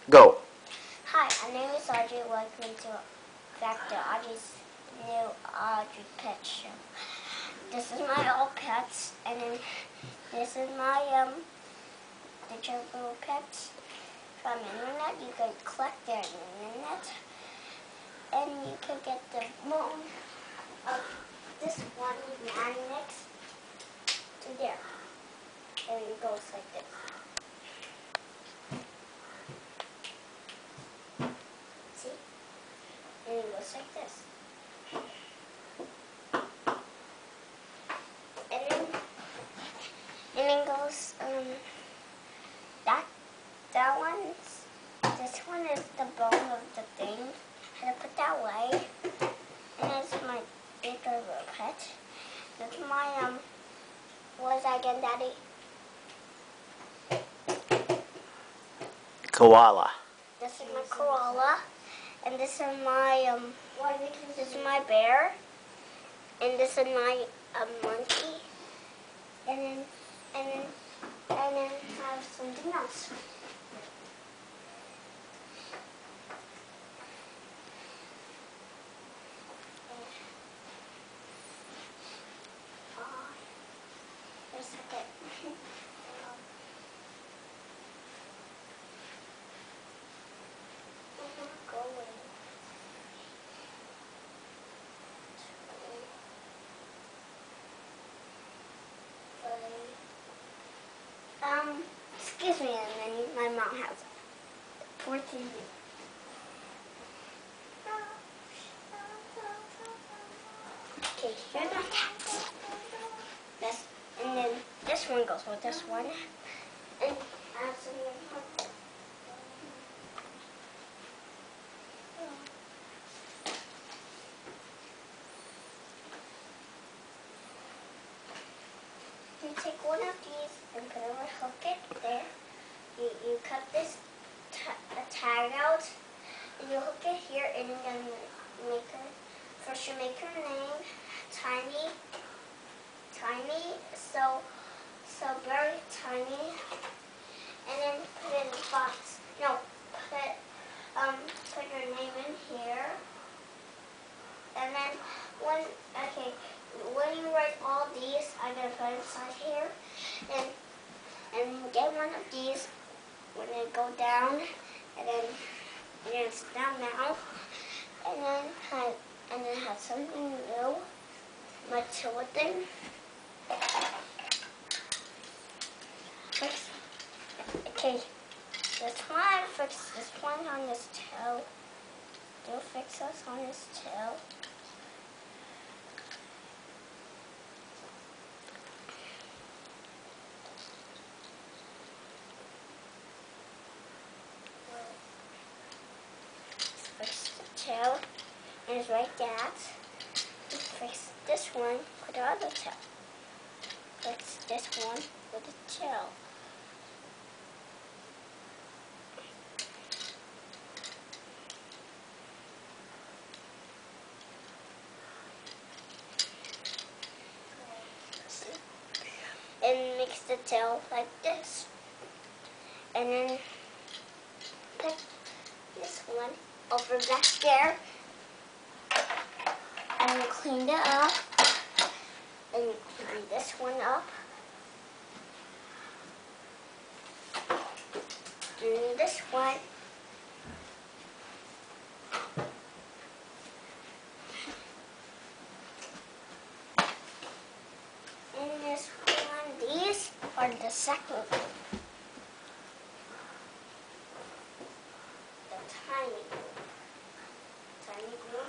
Go. Hi, my name is Audrey. Welcome to Back to Audrey's new Audrey Pet Show. This is my old pets, and then this is my digital pets from internet. You can collect their internet, and you can get the bone of this one next to there, and it goes like this. See? And it goes like this. And then goes, that one's, this one is the bone of the thing. I had to put that away. And it's my bigger pet. That's my, what was that again, Daddy? Koala. This is my koala. And this is my bear. And this is my monkey. And then I have something else. Wait a second. Excuse me, and then my mom has it. Poor TV. Okay, here's my cats. This, and then this one goes with this one. And I have some you take one of these and put it over, hook it there. You cut this tag out, and you hook it here, and you're gonna make her. First, you make her name tiny, so very tiny, and then put it in the box. No, put your name in here, and then when you write all these, I'm gonna put inside here, and get one of these when they go down, and then it's down now, and then have something new, Matilda thing. Okay, this one, fix this one on this tail. Do fix this on his tail. Fix the tail, and it's like that. Fix this one with the other tail. Fix this one with the tail. And mix the tail like this. And then put this one over back there. And clean it up. And clean this one up. And this one. And this one. These are the second one. The tiny glue.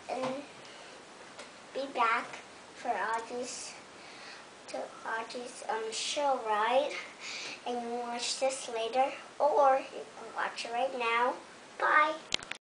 And be back for Audrey's show, right? And you can watch this later, or you can watch it right now. Bye.